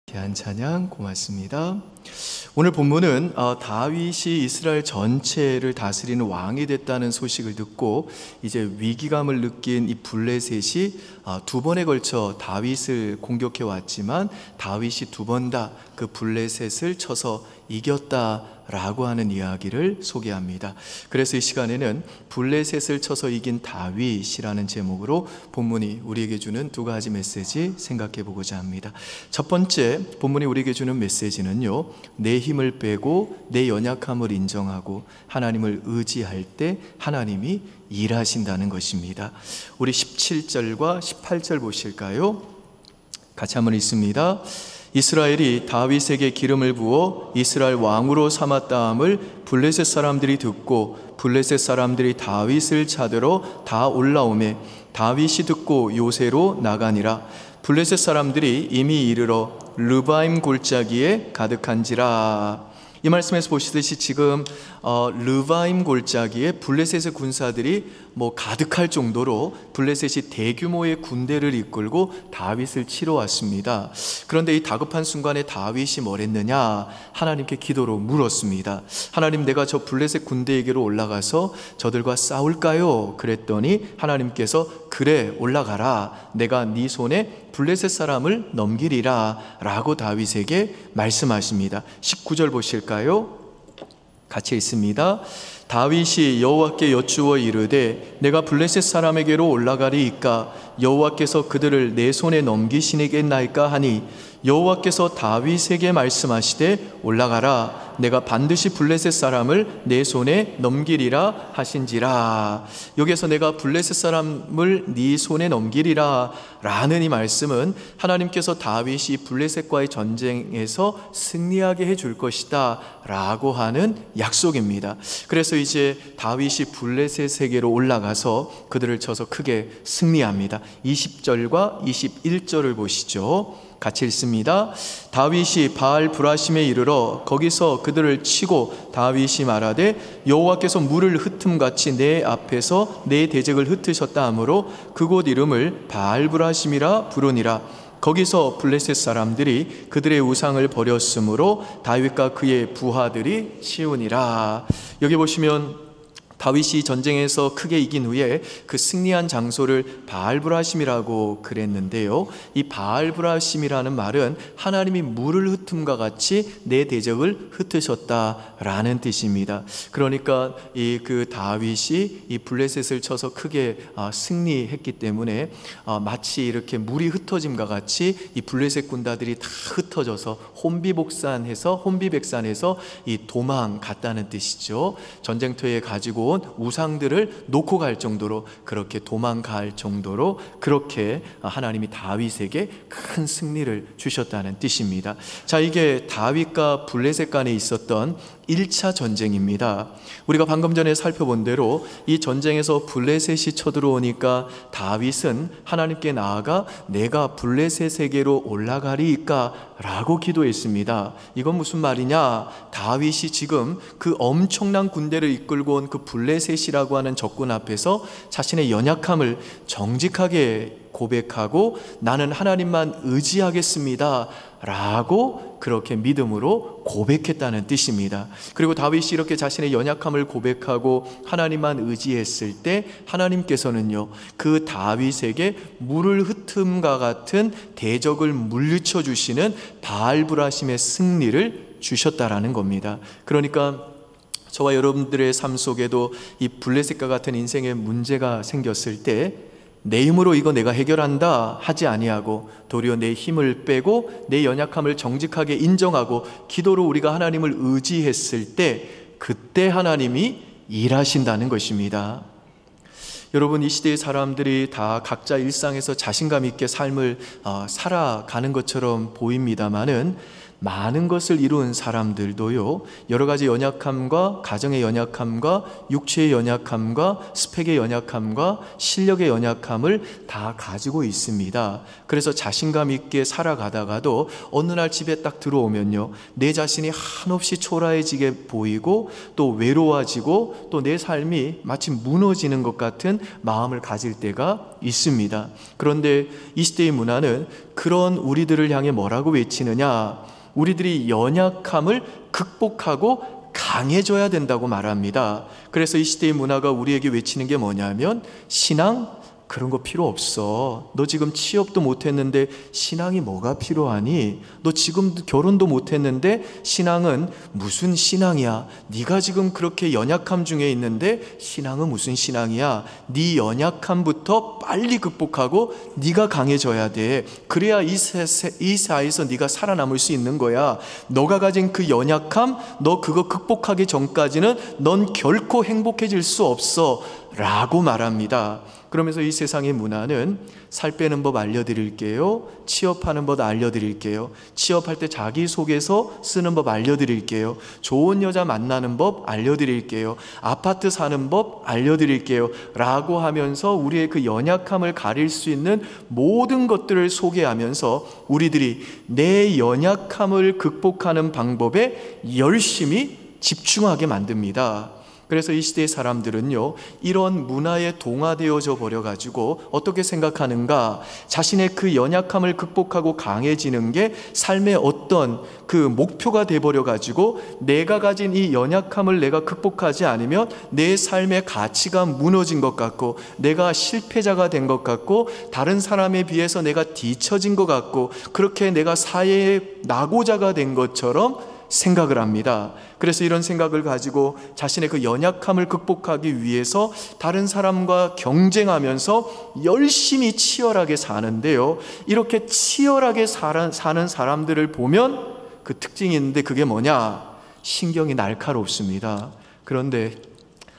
귀한 찬양 고맙습니다. 오늘 본문은 다윗이 이스라엘 전체를 다스리는 왕이 됐다는 소식을 듣고 이제 위기감을 느낀 이 블레셋이 두 번에 걸쳐 다윗을 공격해 왔지만 다윗이 두 번 다 그 블레셋을 쳐서 이겼다라고 하는 이야기를 소개합니다. 그래서 이 시간에는 블레셋을 쳐서 이긴 다윗이라는 제목으로 본문이 우리에게 주는 두 가지 메시지 생각해 보고자 합니다. 첫 번째, 본문이 우리에게 주는 메시지는요, 내 힘을 빼고 내 연약함을 인정하고 하나님을 의지할 때 하나님이 일하신다는 것입니다. 우리 17절과 18절 보실까요? 같이 한번 읽습니다. 이스라엘이 다윗에게 기름을 부어 이스라엘 왕으로 삼았다함을 블레셋 사람들이 듣고 블레셋 사람들이 다윗을 찾으러 다 올라오매 다윗이 듣고 요새로 나가니라. 블레셋 사람들이 이미 이르러 르바임 골짜기에 가득한지라. 이 말씀에서 보시듯이 지금 르바임 골짜기에 블레셋의 군사들이 가득할 정도로 블레셋이 대규모의 군대를 이끌고 다윗을 치러 왔습니다. 그런데 이 다급한 순간에 다윗이 뭘 했느냐? 하나님께 기도로 물었습니다. 하나님, 내가 저 블레셋 군대에게로 올라가서 저들과 싸울까요? 그랬더니 하나님께서 그래, 올라가라. 내가 네 손에 블레셋 사람을 넘기리라 라고 다윗에게 말씀하십니다. 19절 보실까요? 같이 읽습니다. 다윗이 여호와께 여쭈어 이르되 내가 블레셋 사람에게로 올라가리이까 여호와께서 그들을 내 손에 넘기시겠나이까 하니 여호와께서 다윗에게 말씀하시되 올라가라. 내가 반드시 블레셋 사람을 내 손에 넘기리라 하신지라. 여기에서 내가 블레셋 사람을 네 손에 넘기리라 라는 이 말씀은 하나님께서 다윗이 블레셋과의 전쟁에서 승리하게 해줄 것이다 라고 하는 약속입니다. 그래서 이제 다윗이 블레셋에게로 올라가서 그들을 쳐서 크게 승리합니다. 20절과 21절을 보시죠. 같이 읽습니다. 다윗이 바알 브라심에 이르러 거기서 그들을 치고 다윗이 말하되 여호와께서 물을 흩음같이 내 앞에서 내 대적을 흩으셨다 하므로 그곳 이름을 바알 브라심이라 부르니라. 거기서 블레셋 사람들이 그들의 우상을 버렸으므로 다윗과 그의 부하들이 치우니라. 여기 보시면 다윗이 전쟁에서 크게 이긴 후에 그 승리한 장소를 바알브라심이라고 그랬는데요, 이 바알브라심이라는 말은 하나님이 물을 흩음과 같이 내 대적을 흩으셨다라는 뜻입니다. 그러니까 그 다윗이 이 블레셋을 쳐서 크게 승리했기 때문에 마치 이렇게 물이 흩어짐과 같이 이 블레셋 군다들이 다 흩어져서 혼비백산해서 이 도망갔다는 뜻이죠. 전쟁터에 가지고 온 우상들을 놓고 갈 정도로, 그렇게 도망갈 정도로 그렇게 하나님이 다윗에게 큰 승리를 주셨다는 뜻입니다. 자, 이게 다윗과 블레셋 간에 있었던 1차 전쟁입니다. 우리가 방금 전에 살펴본 대로 이 전쟁에서 블레셋이 쳐들어오니까 다윗은 하나님께 나아가 내가 블레셋에게로 올라가리이까 라고 기도했습니다. 이건 무슨 말이냐? 다윗이 지금 그 엄청난 군대를 이끌고 온 그 블레셋이라고 하는 적군 앞에서 자신의 연약함을 정직하게 고백하고 나는 하나님만 의지하겠습니다 라고 그렇게 믿음으로 고백했다는 뜻입니다. 그리고 다윗이 이렇게 자신의 연약함을 고백하고 하나님만 의지했을 때 하나님께서는요, 그 다윗에게 물을 흩음과 같은 대적을 물리쳐 주시는 바알브라심의 승리를 주셨다라는 겁니다. 그러니까 저와 여러분들의 삶 속에도 이 블레셋과 같은 인생의 문제가 생겼을 때 내 힘으로 이거 내가 해결한다 하지 아니하고 도리어 내 힘을 빼고 내 연약함을 정직하게 인정하고 기도로 우리가 하나님을 의지했을 때 그때 하나님이 일하신다는 것입니다. 여러분, 이 시대의 사람들이 다 각자 일상에서 자신감 있게 삶을 살아가는 것처럼 보입니다마는 많은 것을 이룬 사람들도요, 여러 가지 연약함과 가정의 연약함과 육체의 연약함과 스펙의 연약함과 실력의 연약함을 다 가지고 있습니다. 그래서 자신감 있게 살아가다가도 어느 날 집에 딱 들어오면요, 내 자신이 한없이 초라해지게 보이고 또 외로워지고 또 내 삶이 마치 무너지는 것 같은 마음을 가질 때가 있습니다. 그런데 이 시대의 문화는 그런 우리들을 향해 뭐라고 외치느냐? 우리들이 연약함을 극복하고 강해져야 된다고 말합니다. 그래서 이 시대의 문화가 우리에게 외치는 게 뭐냐면, 신앙? 그런 거 필요 없어. 너 지금 취업도 못했는데 신앙이 뭐가 필요하니? 너 지금 결혼도 못했는데 신앙은 무슨 신앙이야? 네가 지금 그렇게 연약함 중에 있는데 신앙은 무슨 신앙이야? 네 연약함부터 빨리 극복하고 네가 강해져야 돼. 그래야 이 사회에서 네가 살아남을 수 있는 거야. 너가 가진 그 연약함, 너 그거 극복하기 전까지는 넌 결코 행복해질 수 없어 라고 말합니다. 그러면서 이 세상의 문화는 살 빼는 법 알려드릴게요. 취업하는 법 알려드릴게요. 취업할 때 자기소개서 쓰는 법 알려드릴게요. 좋은 여자 만나는 법 알려드릴게요. 아파트 사는 법 알려드릴게요 라고 하면서 우리의 그 연약함을 가릴 수 있는 모든 것들을 소개하면서 우리들이 내 연약함을 극복하는 방법에 열심히 집중하게 만듭니다. 그래서 이 시대의 사람들은요, 이런 문화에 동화되어져 버려가지고 어떻게 생각하는가? 자신의 그 연약함을 극복하고 강해지는 게 삶의 어떤 그 목표가 돼버려가지고 내가 가진 이 연약함을 내가 극복하지 않으면 내 삶의 가치가 무너진 것 같고, 내가 실패자가 된 것 같고, 다른 사람에 비해서 내가 뒤처진 것 같고, 그렇게 내가 사회의 낙오자가 된 것처럼 생각을 합니다. 그래서 이런 생각을 가지고 자신의 그 연약함을 극복하기 위해서 다른 사람과 경쟁하면서 열심히 치열하게 사는데요, 이렇게 치열하게 사는 사람들을 보면 그 특징이 있는데, 그게 뭐냐? 신경이 날카롭습니다. 그런데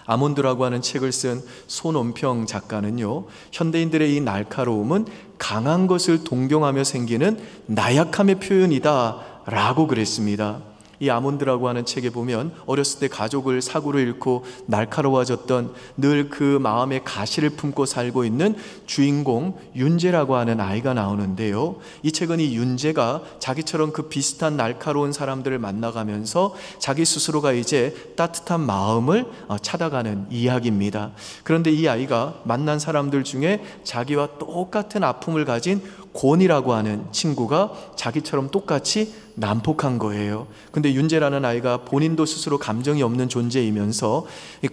아몬드라고 하는 책을 쓴 손원평 작가는요, 현대인들의 이 날카로움은 강한 것을 동경하며 생기는 나약함의 표현이다 라고 그랬습니다. 이 아몬드라고 하는 책에 보면 어렸을 때 가족을 사고로 잃고 날카로워졌던, 늘 그 마음에 가시를 품고 살고 있는 주인공 윤재라고 하는 아이가 나오는데요, 이 책은 이 윤재가 자기처럼 그 비슷한 날카로운 사람들을 만나가면서 자기 스스로가 이제 따뜻한 마음을 찾아가는 이야기입니다. 그런데 이 아이가 만난 사람들 중에 자기와 똑같은 아픔을 가진 곤이라고 하는 친구가 자기처럼 똑같이 난폭한 거예요. 근데 윤재라는 아이가 본인도 스스로 감정이 없는 존재이면서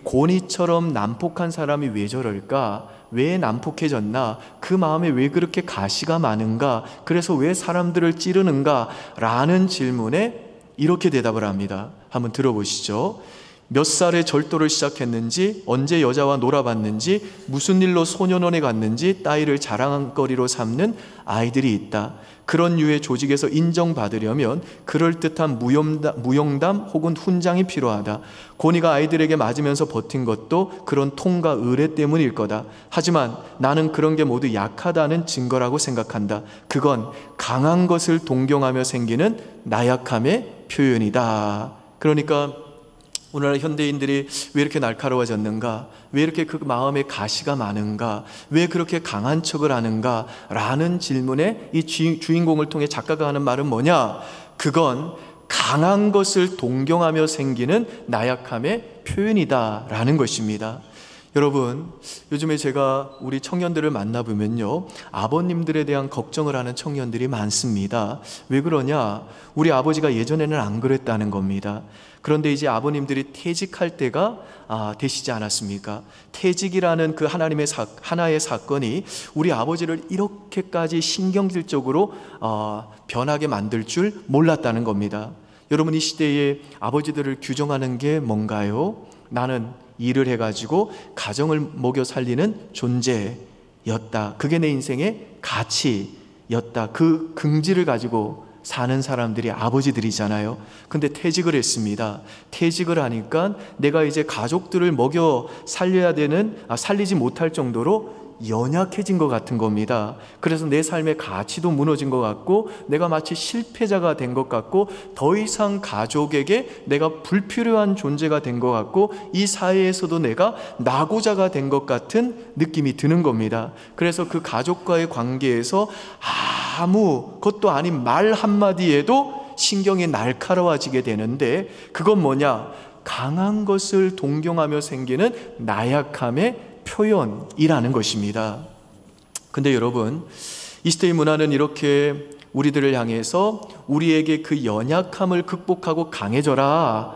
곤이처럼 난폭한 사람이 왜 저럴까? 왜 난폭해졌나? 그 마음에 왜 그렇게 가시가 많은가? 그래서 왜 사람들을 찌르는가? 라는 질문에 이렇게 대답을 합니다. 한번 들어보시죠. 몇 살에 절도를 시작했는지, 언제 여자와 놀아봤는지, 무슨 일로 소년원에 갔는지 따위를 자랑거리로 삼는 아이들이 있다. 그런 류의 조직에서 인정받으려면 그럴듯한 무용담 혹은 훈장이 필요하다. 고니가 아이들에게 맞으면서 버틴 것도 그런 통과 의례 때문일 거다. 하지만 나는 그런 게 모두 약하다는 증거라고 생각한다. 그건 강한 것을 동경하며 생기는 나약함의 표현이다. 그러니까 오늘날 현대인들이 왜 이렇게 날카로워졌는가? 왜 이렇게 그 마음에 가시가 많은가? 왜 그렇게 강한 척을 하는가? 라는 질문에 이 주인공을 통해 작가가 하는 말은 뭐냐? 그건 강한 것을 동경하며 생기는 나약함의 표현이다 라는 것입니다. 여러분, 요즘에 제가 우리 청년들을 만나보면요, 아버님들에 대한 걱정을 하는 청년들이 많습니다. 왜 그러냐? 우리 아버지가 예전에는 안 그랬다는 겁니다. 그런데 이제 아버님들이 퇴직할 때가 되시지 않았습니까? 퇴직이라는 그 하나의 사건이 우리 아버지를 이렇게까지 신경질적으로 변하게 만들 줄 몰랐다는 겁니다. 여러분, 이 시대에 아버지들을 규정하는 게 뭔가요? 나는 일을 해가지고 가정을 먹여 살리는 존재였다. 그게 내 인생의 가치였다. 그 긍지를 가지고 사는 사람들이 아버지들이잖아요. 근데 퇴직을 했습니다. 퇴직을 하니까 내가 이제 가족들을 먹여 살려야 되는, 살리지 못할 정도로 연약해진 것 같은 겁니다. 그래서 내 삶의 가치도 무너진 것 같고, 내가 마치 실패자가 된 것 같고, 더 이상 가족에게 내가 불필요한 존재가 된 것 같고, 이 사회에서도 내가 낙오자가 된 것 같은 느낌이 드는 겁니다. 그래서 그 가족과의 관계에서 아무것도 아닌 말 한마디에도 신경이 날카로워지게 되는데, 그건 뭐냐? 강한 것을 동경하며 생기는 나약함의 표현이라는 것입니다. 근데 여러분, 이 시대의 문화는 이렇게 우리들을 향해서 우리에게 그 연약함을 극복하고 강해져라,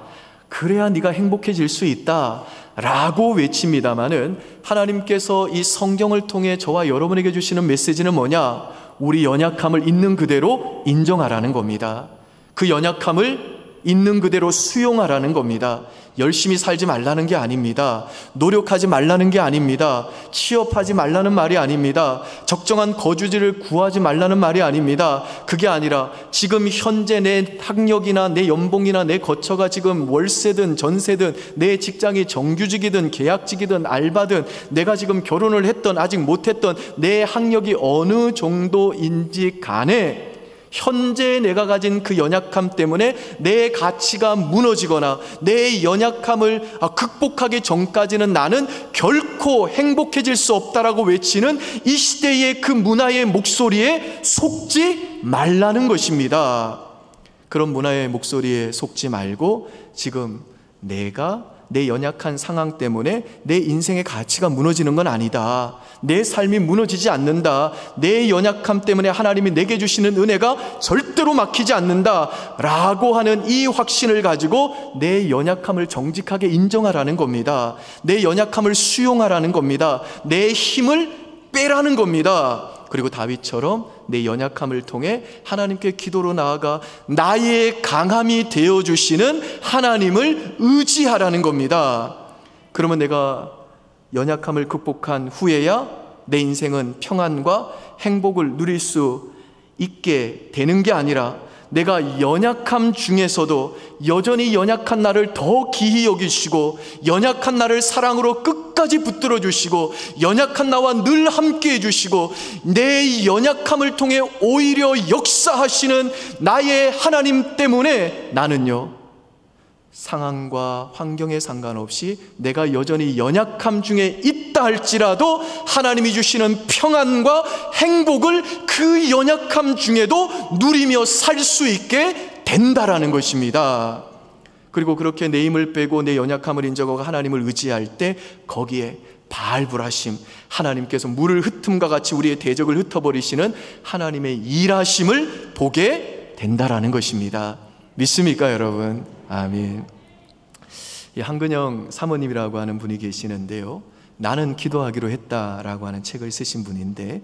그래야 네가 행복해질 수 있다 라고 외칩니다마는, 하나님께서 이 성경을 통해 저와 여러분에게 주시는 메시지는 뭐냐? 우리 연약함을 있는 그대로 인정하라는 겁니다. 그 연약함을 있는 그대로 수용하라는 겁니다. 열심히 살지 말라는 게 아닙니다. 노력하지 말라는 게 아닙니다. 취업하지 말라는 말이 아닙니다. 적정한 거주지를 구하지 말라는 말이 아닙니다. 그게 아니라 지금 현재 내 학력이나 내 연봉이나 내 거처가 지금 월세든 전세든, 내 직장이 정규직이든 계약직이든 알바든, 내가 지금 결혼을 했던 아직 못했던 내 학력이 어느 정도인지 간에 현재 내가 가진 그 연약함 때문에 내 가치가 무너지거나 내 연약함을 극복하기 전까지는 나는 결코 행복해질 수 없다라고 외치는 이 시대의 그 문화의 목소리에 속지 말라는 것입니다. 그런 문화의 목소리에 속지 말고, 지금 내가 내 연약한 상황 때문에 내 인생의 가치가 무너지는 건 아니다, 내 삶이 무너지지 않는다, 내 연약함 때문에 하나님이 내게 주시는 은혜가 절대로 막히지 않는다 라고 하는 이 확신을 가지고 내 연약함을 정직하게 인정하라는 겁니다. 내 연약함을 수용하라는 겁니다. 내 힘을 빼라는 겁니다. 그리고 다윗처럼 내 연약함을 통해 하나님께 기도로 나아가 나의 강함이 되어주시는 하나님을 의지하라는 겁니다. 그러면 내가 연약함을 극복한 후에야 내 인생은 평안과 행복을 누릴 수 있게 되는 게 아니라, 내가 연약함 중에서도 여전히 연약한 나를 더 귀히 여기시고 연약한 나를 사랑으로 끝까지 붙들어 주시고 연약한 나와 늘 함께 해주시고 내 연약함을 통해 오히려 역사하시는 나의 하나님 때문에 나는요, 상황과 환경에 상관없이 내가 여전히 연약함 중에 있다 할지라도 하나님이 주시는 평안과 행복을 그 연약함 중에도 누리며 살 수 있게 된다라는 것입니다. 그리고 그렇게 내 힘을 빼고 내 연약함을 인정하고 하나님을 의지할 때 거기에 발불하심, 하나님께서 물을 흩음과 같이 우리의 대적을 흩어버리시는 하나님의 일하심을 보게 된다라는 것입니다. 믿습니까 여러분? 아멘. 한근영 사모님이라고 하는 분이 계시는데요, 나는 기도하기로 했다라고 하는 책을 쓰신 분인데,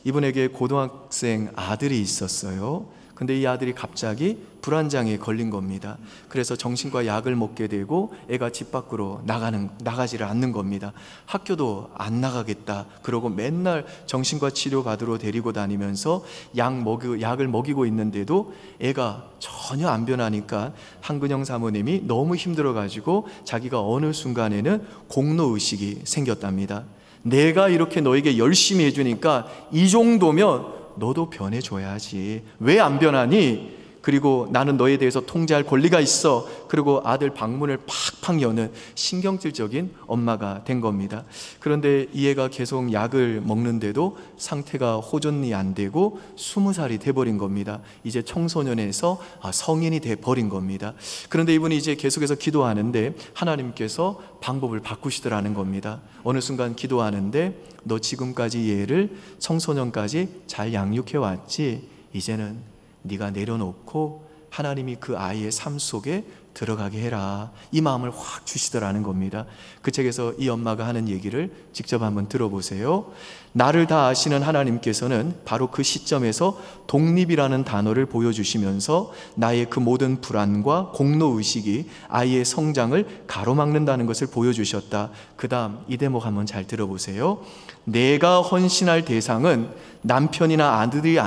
이분에게 고등학생 아들이 있었어요. 근데 이 아들이 갑자기 불안장애에 걸린 겁니다. 그래서 정신과 약을 먹게 되고 애가 집 밖으로 나가지를 않는 겁니다. 학교도 안 나가겠다 그러고 맨날 정신과 치료 받으러 데리고 다니면서 약을 먹이고 있는데도 애가 전혀 안 변하니까 한근영 사모님이 너무 힘들어가지고 자기가 어느 순간에는 공로의식이 생겼답니다. 내가 이렇게 너에게 열심히 해주니까 이 정도면 너도 변해줘야지, 왜 안 변하니? 그리고 나는 너에 대해서 통제할 권리가 있어. 그리고 아들 방문을 팍팍 여는 신경질적인 엄마가 된 겁니다. 그런데 이 애가 계속 약을 먹는데도 상태가 호전이 안 되고 20살이 돼버린 겁니다. 이제 청소년에서 성인이 돼버린 겁니다. 그런데 이분이 이제 계속해서 기도하는데 하나님께서 방법을 바꾸시더라는 겁니다. 어느 순간 기도하는데, 너 지금까지 얘를 청소년까지 잘 양육해 왔지? 이제는 네가 내려놓고 하나님이 그 아이의 삶 속에 들어가게 해라, 이 마음을 확 주시더라는 겁니다. 그 책에서 이 엄마가 하는 얘기를 직접 한번 들어보세요. 나를 다 아시는 하나님께서는 바로 그 시점에서 독립이라는 단어를 보여주시면서 나의 그 모든 불안과 공로의식이 아이의 성장을 가로막는다는 것을 보여주셨다. 그 다음 이 대목 한번 잘 들어보세요. 내가 헌신할 대상은 남편이나 아들이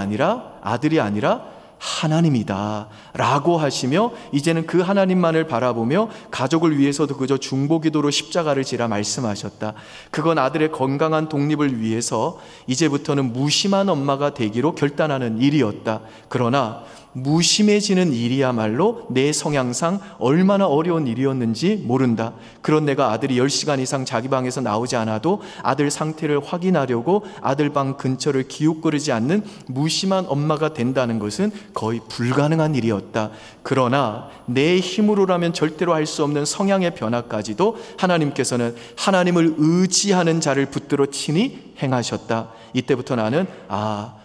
아니라 하나님이다 라고 하시며, 이제는 그 하나님만을 바라보며 가족을 위해서도 그저 중보기도로 십자가를 지라 말씀하셨다. 그건 아들의 건강한 독립을 위해서 이제부터는 무심한 엄마가 되기로 결단하는 일이었다. 그러나 무심해지는 일이야말로 내 성향상 얼마나 어려운 일이었는지 모른다. 그런 내가 아들이 10시간 이상 자기 방에서 나오지 않아도 아들 상태를 확인하려고 아들 방 근처를 기웃거리지 않는 무심한 엄마가 된다는 것은 거의 불가능한 일이었다. 그러나 내 힘으로라면 절대로 할 수 없는 성향의 변화까지도 하나님께서는 하나님을 의지하는 자를 붙들어 친히 행하셨다. 이때부터 나는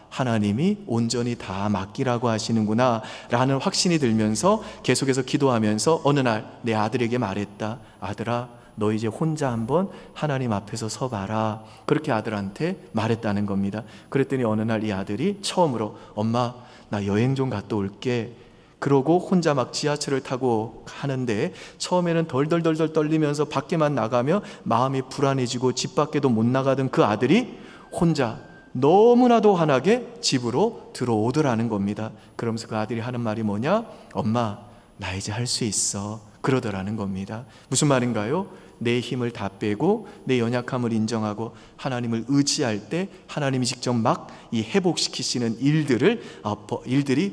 하나님이 온전히 다 맡기라고 하시는구나 라는 확신이 들면서 계속해서 기도하면서 어느 날 내 아들에게 말했다. 아들아, 너 이제 혼자 한번 하나님 앞에서 서봐라. 그렇게 아들한테 말했다는 겁니다. 그랬더니 어느 날 이 아들이 처음으로 엄마, 나 여행 좀 갔다 올게. 그러고 혼자 막 지하철을 타고 가는데 처음에는 덜덜덜덜 떨리면서 밖에만 나가며 마음이 불안해지고 집 밖에도 못 나가던 그 아들이 혼자 너무나도 환하게 집으로 들어오더라는 겁니다. 그러면서 그 아들이 하는 말이 뭐냐? 엄마, 나 이제 할 수 있어. 그러더라는 겁니다. 무슨 말인가요? 내 힘을 다 빼고 내 연약함을 인정하고 하나님을 의지할 때 하나님이 직접 막 이 회복시키시는 일들이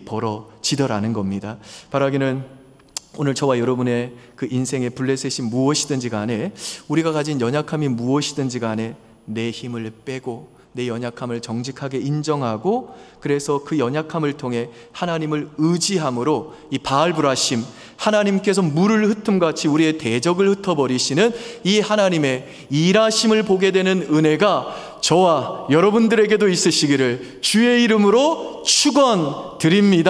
벌어지더라는 겁니다. 바라기는 오늘 저와 여러분의 그 인생의 블레셋이 무엇이든지 간에, 우리가 가진 연약함이 무엇이든지 간에 내 힘을 빼고 내 연약함을 정직하게 인정하고, 그래서 그 연약함을 통해 하나님을 의지함으로 이 바알브라심, 하나님께서 물을 흩음같이 우리의 대적을 흩어버리시는 이 하나님의 일하심을 보게 되는 은혜가 저와 여러분들에게도 있으시기를 주의 이름으로 축원드립니다.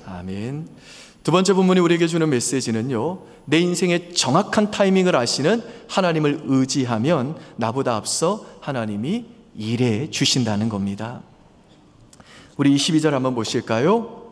아멘. 두 번째 본문이 우리에게 주는 메시지는요, 내 인생의 정확한 타이밍을 아시는 하나님을 의지하면 나보다 앞서 하나님이 일해 주신다는 겁니다. 우리 22절 한번 보실까요?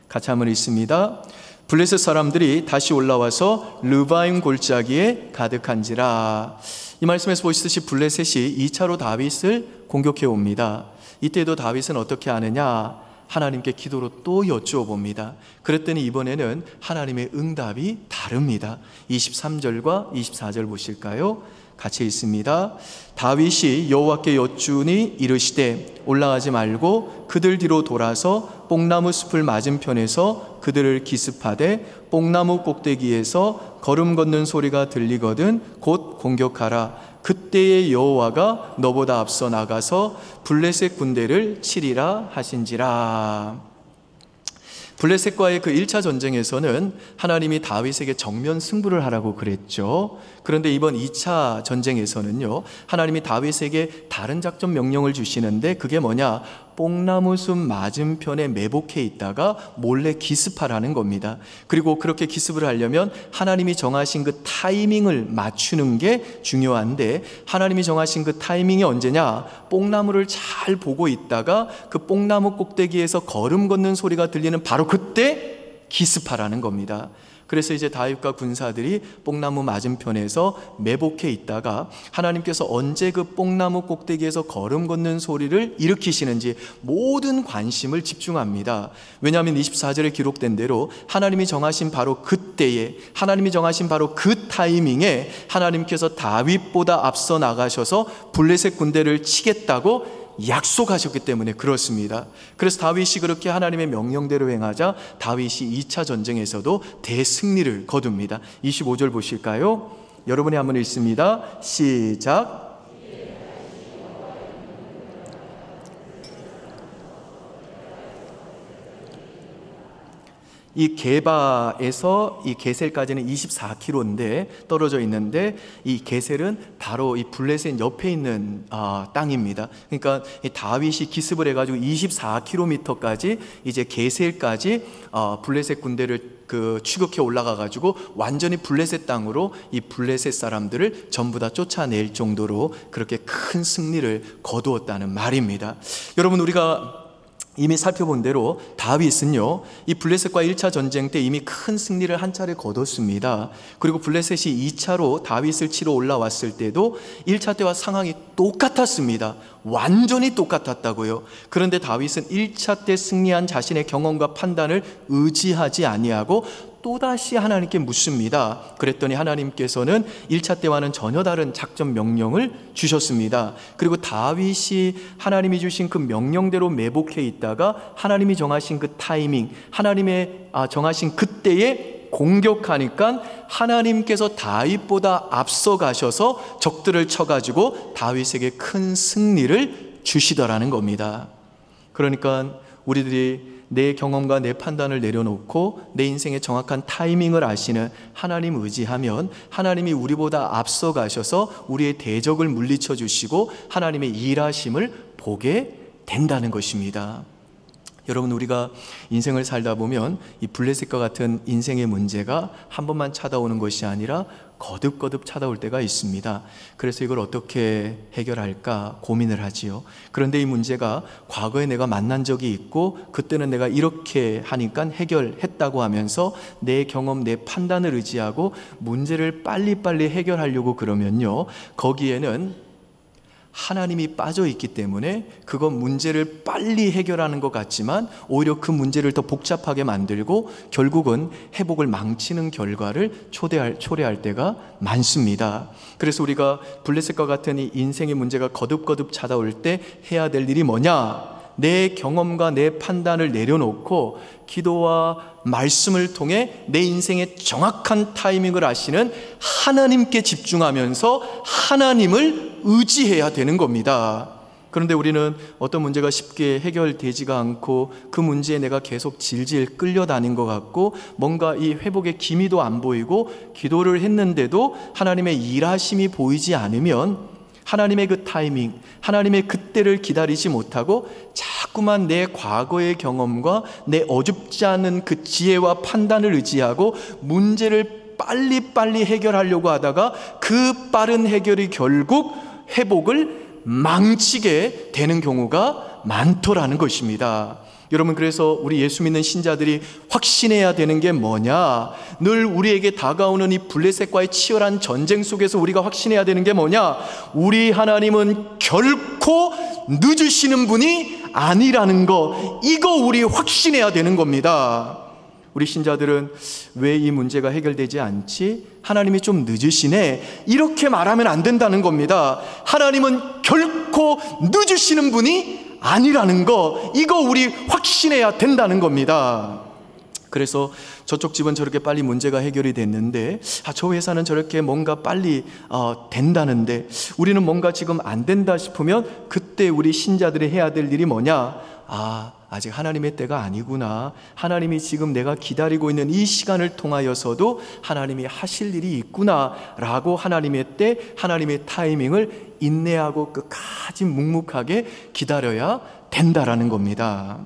같이 한번 읽습니다. 블레셋 사람들이 다시 올라와서 르바임 골짜기에 가득한지라. 이 말씀에서 보시듯이 블레셋이 2차로 다윗을 공격해 옵니다. 이때도 다윗은 어떻게 하느냐? 하나님께 기도로 또 여쭈어봅니다. 그랬더니 이번에는 하나님의 응답이 다릅니다. 23절과 24절 보실까요? 같이 읽습니다. 다윗이 여호와께 여쭈니 이르시되 올라가지 말고 그들 뒤로 돌아서 뽕나무 숲을 맞은편에서 그들을 기습하되 뽕나무 꼭대기에서 걸음 걷는 소리가 들리거든 곧 공격하라. 그때의 여호와가 너보다 앞서 나가서 블레셋 군대를 치리라 하신지라. 블레셋과의 그 1차 전쟁에서는 하나님이 다윗에게 정면 승부를 하라고 그랬죠. 그런데 이번 2차 전쟁에서는요, 하나님이 다윗에게 다른 작전 명령을 주시는데 그게 뭐냐? 뽕나무숲 맞은편에 매복해 있다가 몰래 기습하라는 겁니다. 그리고 그렇게 기습을 하려면 하나님이 정하신 그 타이밍을 맞추는 게 중요한데, 하나님이 정하신 그 타이밍이 언제냐? 뽕나무를 잘 보고 있다가 그 뽕나무 꼭대기에서 걸음 걷는 소리가 들리는 바로 그때 기습하라는 겁니다. 그래서 이제 다윗과 군사들이 뽕나무 맞은편에서 매복해 있다가 하나님께서 언제 그 뽕나무 꼭대기에서 걸음 걷는 소리를 일으키시는지 모든 관심을 집중합니다. 왜냐하면 24절에 기록된 대로 하나님이 정하신 바로 그때에, 하나님이 정하신 바로 그 타이밍에 하나님께서 다윗보다 앞서 나가셔서 블레셋 군대를 치겠다고 약속하셨기 때문에 그렇습니다. 그래서 다윗이 그렇게 하나님의 명령대로 행하자 다윗이 2차 전쟁에서도 대승리를 거둡니다. 25절 보실까요? 여러분이 한번 읽습니다. 시작. 이 게바에서 이 게셀까지는 24km인데 떨어져 있는데, 이 게셀은 바로 이 블레셋 옆에 있는 땅입니다. 그러니까 이 다윗이 기습을 해가지고 24km까지 이제 게셀까지 블레셋 군대를 추격해 올라가가지고 완전히 블레셋 땅으로 이 블레셋 사람들을 전부 다 쫓아낼 정도로 그렇게 큰 승리를 거두었다는 말입니다. 여러분, 우리가 이미 살펴본 대로 다윗은요, 이 블레셋과 1차 전쟁 때 이미 큰 승리를 한 차례 거뒀습니다. 그리고 블레셋이 2차로 다윗을 치러 올라왔을 때도 1차 때와 상황이 똑같았습니다. 완전히 똑같았다고요. 그런데 다윗은 1차 때 승리한 자신의 경험과 판단을 의지하지 아니하고 또다시 하나님께 묻습니다. 그랬더니 하나님께서는 1차 때와는 전혀 다른 작전 명령을 주셨습니다. 그리고 다윗이 하나님이 주신 그 명령대로 매복해 있다가 하나님이 정하신 그 타이밍, 하나님의 정하신 그때에 공격하니까 하나님께서 다윗보다 앞서 가셔서 적들을 쳐가지고 다윗에게 큰 승리를 주시더라는 겁니다. 그러니까 우리들이 내 경험과 내 판단을 내려놓고 내 인생의 정확한 타이밍을 아시는 하나님 의지하면 하나님이 우리보다 앞서 가셔서 우리의 대적을 물리쳐 주시고 하나님의 일하심을 보게 된다는 것입니다. 여러분, 우리가 인생을 살다 보면 이 블레셋과 같은 인생의 문제가 한 번만 찾아오는 것이 아니라 거듭거듭 찾아올 때가 있습니다. 그래서 이걸 어떻게 해결할까 고민을 하지요. 그런데 이 문제가 과거에 내가 만난 적이 있고 그때는 내가 이렇게 하니까 해결했다고 하면서 내 경험, 내 판단을 의지하고 문제를 빨리빨리 해결하려고 그러면요, 거기에는 하나님이 빠져 있기 때문에 그건 문제를 빨리 해결하는 것 같지만 오히려 그 문제를 더 복잡하게 만들고 결국은 회복을 망치는 결과를 초래할 때가 많습니다. 그래서 우리가 블레셋과 같은 이 인생의 문제가 거듭거듭 찾아올 때 해야 될 일이 뭐냐? 내 경험과 내 판단을 내려놓고 기도와 말씀을 통해 내 인생의 정확한 타이밍을 아시는 하나님께 집중하면서 하나님을 의지해야 되는 겁니다. 그런데 우리는 어떤 문제가 쉽게 해결되지가 않고 그 문제에 내가 계속 질질 끌려다닌 것 같고 뭔가 이 회복의 기미도 안 보이고 기도를 했는데도 하나님의 일하심이 보이지 않으면 하나님의 그 타이밍, 하나님의 그때를 기다리지 못하고 자꾸만 내 과거의 경험과 내 어줍지 않은 그 지혜와 판단을 의지하고 문제를 빨리빨리 해결하려고 하다가 그 빠른 해결이 결국 회복을 망치게 되는 경우가 많더라는 것입니다. 여러분, 그래서 우리 예수 믿는 신자들이 확신해야 되는 게 뭐냐? 늘 우리에게 다가오는 이 블레셋과의 치열한 전쟁 속에서 우리가 확신해야 되는 게 뭐냐? 우리 하나님은 결코 늦으시는 분이 아니라는 거, 이거 우리 확신해야 되는 겁니다. 우리 신자들은 왜 이 문제가 해결되지 않지? 하나님이 좀 늦으시네, 이렇게 말하면 안 된다는 겁니다. 하나님은 결코 늦으시는 분이 아니라는 거, 이거 우리 확신해야 된다는 겁니다. 그래서 저쪽 집은 저렇게 빨리 문제가 해결이 됐는데 저 회사는 저렇게 뭔가 빨리 된다는데 우리는 뭔가 지금 안 된다 싶으면 그때 우리 신자들이 해야 될 일이 뭐냐? 아직 하나님의 때가 아니구나. 하나님이 지금 내가 기다리고 있는 이 시간을 통하여서도 하나님이 하실 일이 있구나 라고 하나님의 때, 하나님의 타이밍을 인내하고 끝까지 묵묵하게 기다려야 된다라는 겁니다.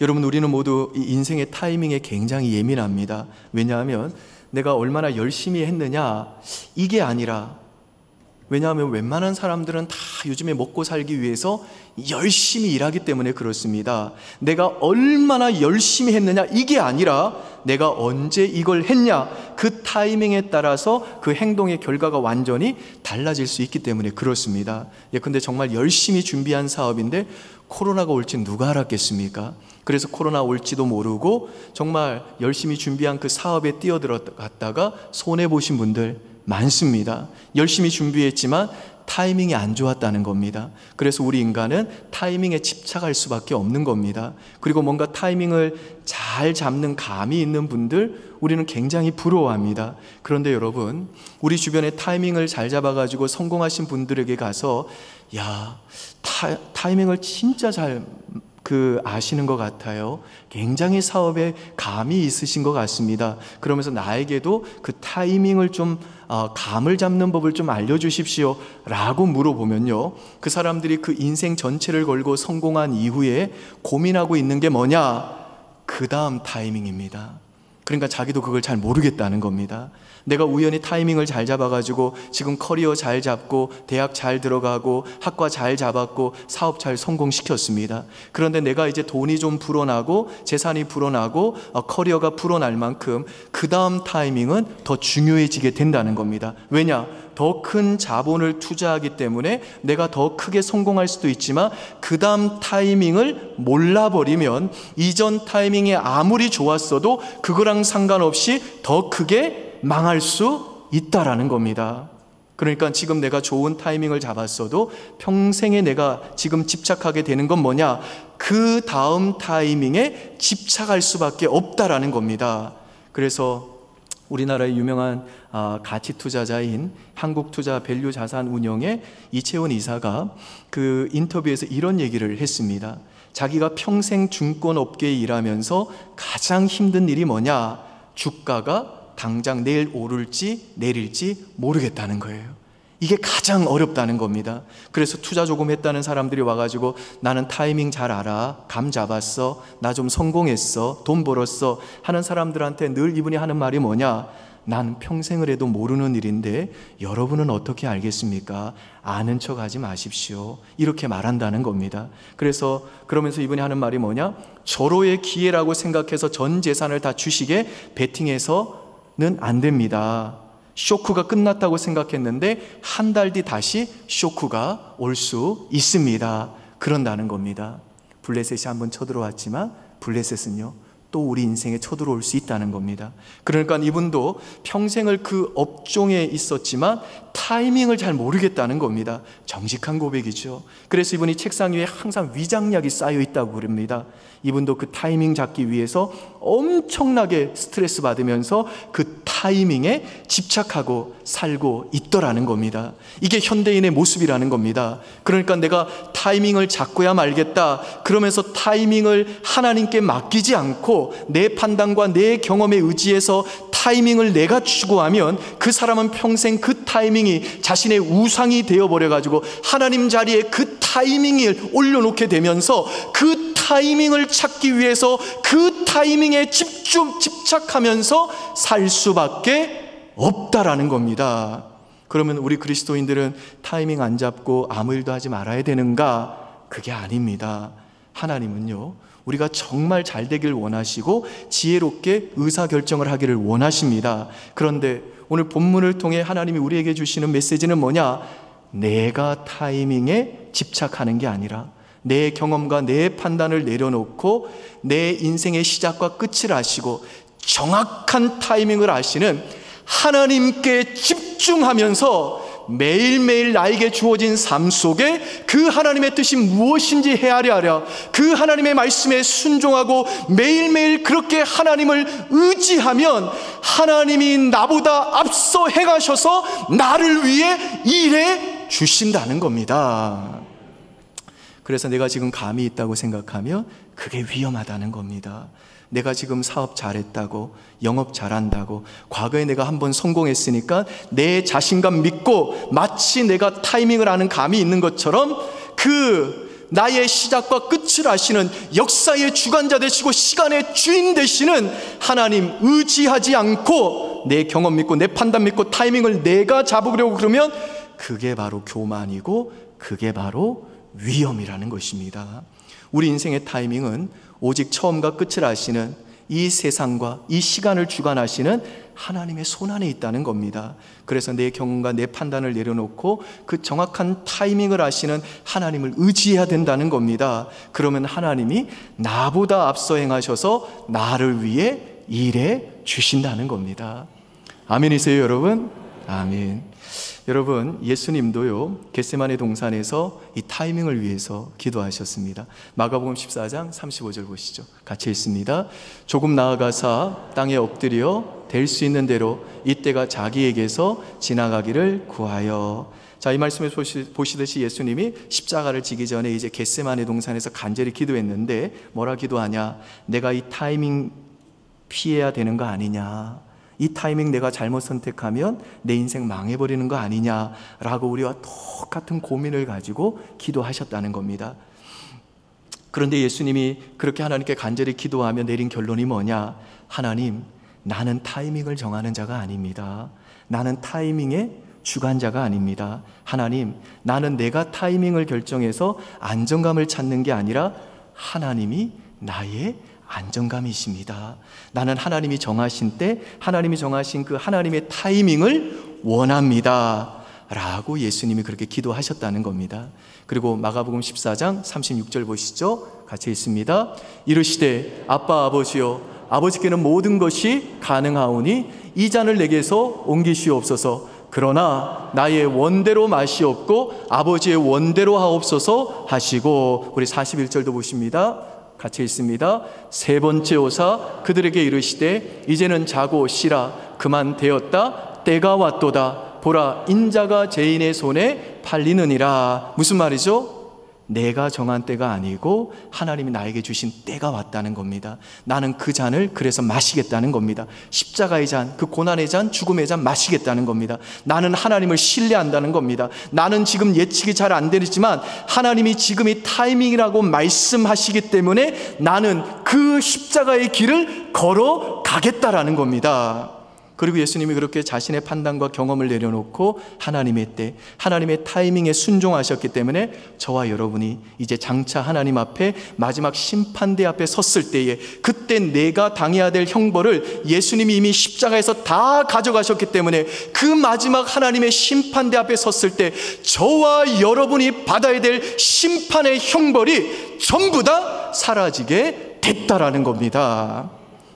여러분, 우리는 모두 이 인생의 타이밍에 굉장히 예민합니다. 왜냐하면 내가 얼마나 열심히 했느냐, 이게 아니라, 왜냐하면 웬만한 사람들은 다 요즘에 먹고 살기 위해서 열심히 일하기 때문에 그렇습니다. 내가 얼마나 열심히 했느냐, 이게 아니라 내가 언제 이걸 했냐, 그 타이밍에 따라서 그 행동의 결과가 완전히 달라질 수 있기 때문에 그렇습니다. 근데 정말 열심히 준비한 사업인데 코로나가 올지 누가 알았겠습니까? 그래서 코로나 올지도 모르고 정말 열심히 준비한 그 사업에 뛰어들어갔다가 손해보신 분들 많습니다. 열심히 준비했지만 타이밍이 안 좋았다는 겁니다. 그래서 우리 인간은 타이밍에 집착할 수밖에 없는 겁니다. 그리고 뭔가 타이밍을 잘 잡는 감이 있는 분들 우리는 굉장히 부러워합니다. 그런데 여러분, 우리 주변에 타이밍을 잘 잡아가지고 성공하신 분들에게 가서 타이밍을 진짜 잘 아시는 것 같아요. 굉장히 사업에 감이 있으신 것 같습니다. 그러면서 나에게도 그 타이밍을 좀 감을 잡는 법을 좀 알려주십시오 라고 물어보면요, 그 사람들이 그 인생 전체를 걸고 성공한 이후에 고민하고 있는 게 뭐냐? 그 다음 타이밍입니다. 그러니까 자기도 그걸 잘 모르겠다는 겁니다. 내가 우연히 타이밍을 잘 잡아가지고 지금 커리어 잘 잡고 대학 잘 들어가고 학과 잘 잡았고 사업 잘 성공시켰습니다. 그런데 내가 이제 돈이 좀 불어나고 재산이 불어나고 커리어가 불어날 만큼 그 다음 타이밍은 더 중요해지게 된다는 겁니다. 왜냐? 더 큰 자본을 투자하기 때문에 내가 더 크게 성공할 수도 있지만 그 다음 타이밍을 몰라버리면 이전 타이밍이 아무리 좋았어도 그거랑 상관없이 더 크게 망할 수 있다라는 겁니다. 그러니까 지금 내가 좋은 타이밍을 잡았어도 평생에 내가 지금 집착하게 되는 건 뭐냐? 그 다음 타이밍에 집착할 수밖에 없다라는 겁니다. 그래서 우리나라의 유명한 가치 투자자인 한국투자밸류자산운용의 이채원 이사가 그 인터뷰에서 이런 얘기를 했습니다. 자기가 평생 증권업계에 일하면서 가장 힘든 일이 뭐냐? 주가가 당장 내일 오를지 내릴지 모르겠다는 거예요. 이게 가장 어렵다는 겁니다. 그래서 투자 조금 했다는 사람들이 와가지고 나는 타이밍 잘 알아, 감 잡았어, 나 좀 성공했어, 돈 벌었어 하는 사람들한테 늘 이분이 하는 말이 뭐냐? 난 평생을 해도 모르는 일인데 여러분은 어떻게 알겠습니까? 아는 척 하지 마십시오. 이렇게 말한다는 겁니다. 그래서 그러면서 이분이 하는 말이 뭐냐? 절호의 기회라고 생각해서 전 재산을 다 주식에 베팅해서는 안 됩니다. 쇼크가 끝났다고 생각했는데 한 달 뒤 다시 쇼크가 올 수 있습니다. 그런다는 겁니다. 블레셋이 한번 쳐들어왔지만 블레셋은요 또 우리 인생에 쳐들어올 수 있다는 겁니다. 그러니까 이분도 평생을 그 업종에 있었지만 타이밍을 잘 모르겠다는 겁니다. 정직한 고백이죠. 그래서 이분이 책상 위에 항상 위장약이 쌓여 있다고 그럽니다. 이분도 그 타이밍 잡기 위해서 엄청나게 스트레스 받으면서 그 타이밍에 집착하고 살고 있더라는 겁니다. 이게 현대인의 모습이라는 겁니다. 그러니까 내가 타이밍을 잡고야 말겠다 그러면서 타이밍을 하나님께 맡기지 않고 내 판단과 내 경험에 의지해서 타이밍을 내가 추구하면 그 사람은 평생 그 타이밍이 자신의 우상이 되어버려가지고 하나님 자리에 그 타이밍을 올려놓게 되면서 그 타이밍을 찾기 위해서 그 타이밍에 집착하면서 살 수밖에 없다라는 겁니다. 그러면 우리 그리스도인들은 타이밍 안 잡고 아무 일도 하지 말아야 되는가? 그게 아닙니다. 하나님은요 우리가 정말 잘 되길 원하시고 지혜롭게 의사결정을 하기를 원하십니다. 그런데 오늘 본문을 통해 하나님이 우리에게 주시는 메시지는 뭐냐? 내가 타이밍에 집착하는 게 아니라 내 경험과 내 판단을 내려놓고 내 인생의 시작과 끝을 아시고 정확한 타이밍을 아시는 하나님께 집중하면서 매일매일 나에게 주어진 삶 속에 그 하나님의 뜻이 무엇인지 헤아려 하랴 그 하나님의 말씀에 순종하고 매일매일 그렇게 하나님을 의지하면 하나님이 나보다 앞서 행하셔서 나를 위해 일해 주신다는 겁니다. 그래서 내가 지금 감이 있다고 생각하면 그게 위험하다는 겁니다. 내가 지금 사업 잘했다고, 영업 잘한다고, 과거에 내가 한번 성공했으니까 내 자신감 믿고 마치 내가 타이밍을 아는 감이 있는 것처럼 그 나의 시작과 끝을 아시는 역사의 주관자 되시고 시간의 주인 되시는 하나님 의지하지 않고 내 경험 믿고 내 판단 믿고 타이밍을 내가 잡으려고 그러면 그게 바로 교만이고 그게 바로 위험이라는 것입니다. 우리 인생의 타이밍은 오직 처음과 끝을 아시는 이 세상과 이 시간을 주관하시는 하나님의 손안에 있다는 겁니다. 그래서 내 경험과 내 판단을 내려놓고 그 정확한 타이밍을 아시는 하나님을 의지해야 된다는 겁니다. 그러면 하나님이 나보다 앞서 행하셔서 나를 위해 일해 주신다는 겁니다. 아멘이세요, 여러분? 아멘. 여러분, 예수님도요 겟세마네 동산에서 이 타이밍을 위해서 기도하셨습니다. 마가복음 14장 35절 보시죠. 같이 읽습니다. 조금 나아가사 땅에 엎드려 될 수 있는 대로 이때가 자기에게서 지나가기를 구하여. 자, 이 말씀을 보시듯이 예수님이 십자가를 지기 전에 이제 겟세마네 동산에서 간절히 기도했는데 뭐라 기도하냐? 내가 이 타이밍 피해야 되는 거 아니냐? 이 타이밍 내가 잘못 선택하면 내 인생 망해버리는 거 아니냐라고 우리와 똑같은 고민을 가지고 기도하셨다는 겁니다. 그런데 예수님이 그렇게 하나님께 간절히 기도하며 내린 결론이 뭐냐? 하나님, 나는 타이밍을 정하는 자가 아닙니다. 나는 타이밍의 주관자가 아닙니다. 하나님, 나는 내가 타이밍을 결정해서 안정감을 찾는 게 아니라 하나님이 나의 안정감이십니다. 나는 하나님이 정하신 때 하나님이 정하신 그 하나님의 타이밍을 원합니다. 라고 예수님이 그렇게 기도하셨다는 겁니다. 그리고 마가복음 14장 36절 보시죠. 같이 읽습니다. 이르시되 아빠 아버지여, 아버지께는 모든 것이 가능하오니 이 잔을 내게서 옮기시옵소서. 그러나 나의 원대로 마시옵고 아버지의 원대로 하옵소서 하시고, 우리 41절도 보십니다. 같이 읽습니다. 세 번째 오사 그들에게 이르시되 이제는 자고 쉬라. 그만 되었다. 때가 왔도다. 보라, 인자가 죄인의 손에 팔리느니라. 무슨 말이죠? 내가 정한 때가 아니고 하나님이 나에게 주신 때가 왔다는 겁니다. 나는 그 잔을 그래서 마시겠다는 겁니다. 십자가의 잔, 그 고난의 잔, 죽음의 잔 마시겠다는 겁니다. 나는 하나님을 신뢰한다는 겁니다. 나는 지금 예측이 잘 안 되지만 하나님이 지금 이 타이밍이라고 말씀하시기 때문에 나는 그 십자가의 길을 걸어가겠다라는 겁니다. 그리고 예수님이 그렇게 자신의 판단과 경험을 내려놓고 하나님의 때, 하나님의 타이밍에 순종하셨기 때문에 저와 여러분이 이제 장차 하나님 앞에 마지막 심판대 앞에 섰을 때에, 그때 내가 당해야 될 형벌을 예수님이 이미 십자가에서 다 가져가셨기 때문에 그 마지막 하나님의 심판대 앞에 섰을 때 저와 여러분이 받아야 될 심판의 형벌이 전부 다 사라지게 됐다라는 겁니다.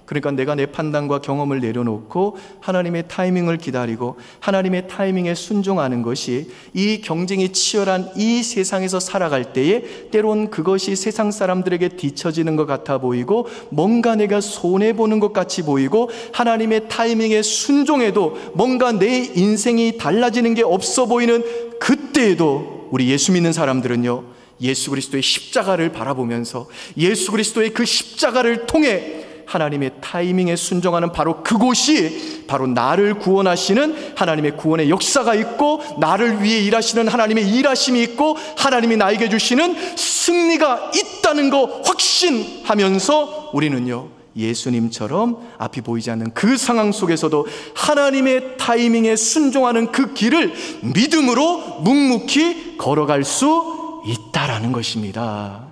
그러니까 내가 내 판단과 경험을 내려놓고 하나님의 타이밍을 기다리고 하나님의 타이밍에 순종하는 것이, 이 경쟁이 치열한 이 세상에서 살아갈 때에 때론 그것이 세상 사람들에게 뒤처지는 것 같아 보이고 뭔가 내가 손해보는 것 같이 보이고 하나님의 타이밍에 순종해도 뭔가 내 인생이 달라지는 게 없어 보이는 그때에도 우리 예수 믿는 사람들은요, 예수 그리스도의 십자가를 바라보면서 예수 그리스도의 그 십자가를 통해 하나님의 타이밍에 순종하는 바로 그곳이 바로 나를 구원하시는 하나님의 구원의 역사가 있고, 나를 위해 일하시는 하나님의 일하심이 있고, 하나님이 나에게 주시는 승리가 있다는 거 확신하면서 우리는요, 예수님처럼 앞이 보이지 않는 그 상황 속에서도 하나님의 타이밍에 순종하는 그 길을 믿음으로 묵묵히 걸어갈 수 있다라는 것입니다.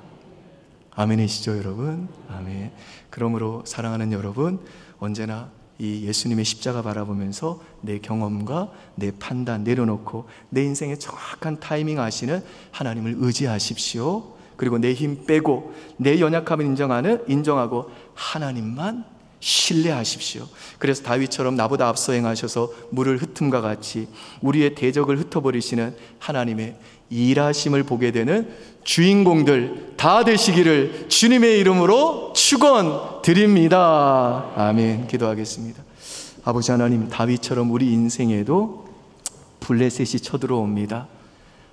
아멘이시죠, 여러분? 아멘. 그러므로 사랑하는 여러분, 언제나 이 예수님의 십자가 바라보면서 내 경험과 내 판단 내려놓고 내 인생의 정확한 타이밍 아시는 하나님을 의지하십시오. 그리고 내 힘 빼고 내 연약함을 인정하고 하나님만 신뢰하십시오. 그래서 다윗처럼 나보다 앞서 행하셔서 물을 흩음과 같이 우리의 대적을 흩어버리시는 하나님의 일하심을 보게 되는 주인공들 다 되시기를 주님의 이름으로 축원드립니다. 아멘. 기도하겠습니다. 아버지 하나님, 다윗처럼 우리 인생에도 블레셋이 쳐들어옵니다.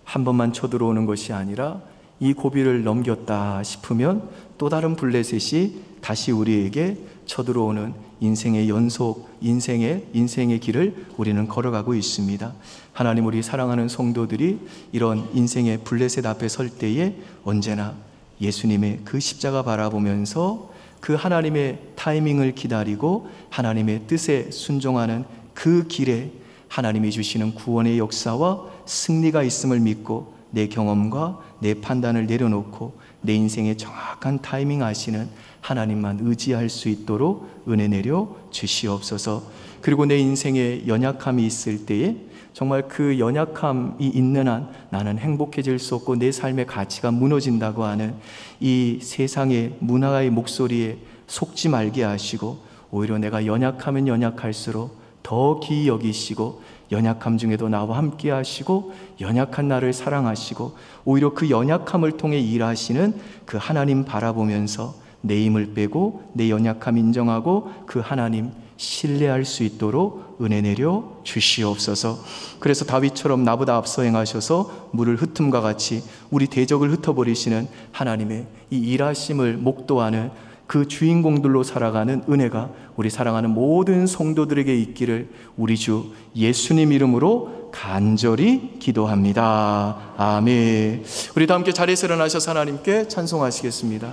한 번만 쳐들어오는 것이 아니라 이 고비를 넘겼다 싶으면 또 다른 블레셋이 다시 우리에게 쳐들어오는 인생의 연속, 인생의 길을 우리는 걸어가고 있습니다. 하나님, 우리 사랑하는 성도들이 이런 인생의 블레셋 앞에 설 때에 언제나 예수님의 그 십자가 바라보면서 그 하나님의 타이밍을 기다리고 하나님의 뜻에 순종하는 그 길에 하나님이 주시는 구원의 역사와 승리가 있음을 믿고 내 경험과 내 판단을 내려놓고 내 인생의 정확한 타이밍 아시는 하나님만 의지할 수 있도록 은혜 내려 주시옵소서. 그리고 내 인생에 연약함이 있을 때에 정말 그 연약함이 있는 한 나는 행복해질 수 없고 내 삶의 가치가 무너진다고 하는 이 세상의 문화의 목소리에 속지 말게 하시고, 오히려 내가 연약하면 연약할수록 더 기이 여기시고 연약함 중에도 나와 함께 하시고 연약한 나를 사랑하시고 오히려 그 연약함을 통해 일하시는 그 하나님 바라보면서 내 힘을 빼고 내 연약함 인정하고 그 하나님 신뢰할 수 있도록 은혜 내려 주시옵소서. 그래서 다윗처럼 나보다 앞서 행하셔서 물을 흩음과 같이 우리 대적을 흩어버리시는 하나님의 이 일하심을 목도하는 그 주인공들로 살아가는 은혜가 우리 사랑하는 모든 성도들에게 있기를 우리 주 예수님 이름으로 간절히 기도합니다. 아멘. 우리 다 함께 자리에서 일어나셔서 하나님께 찬송하시겠습니다.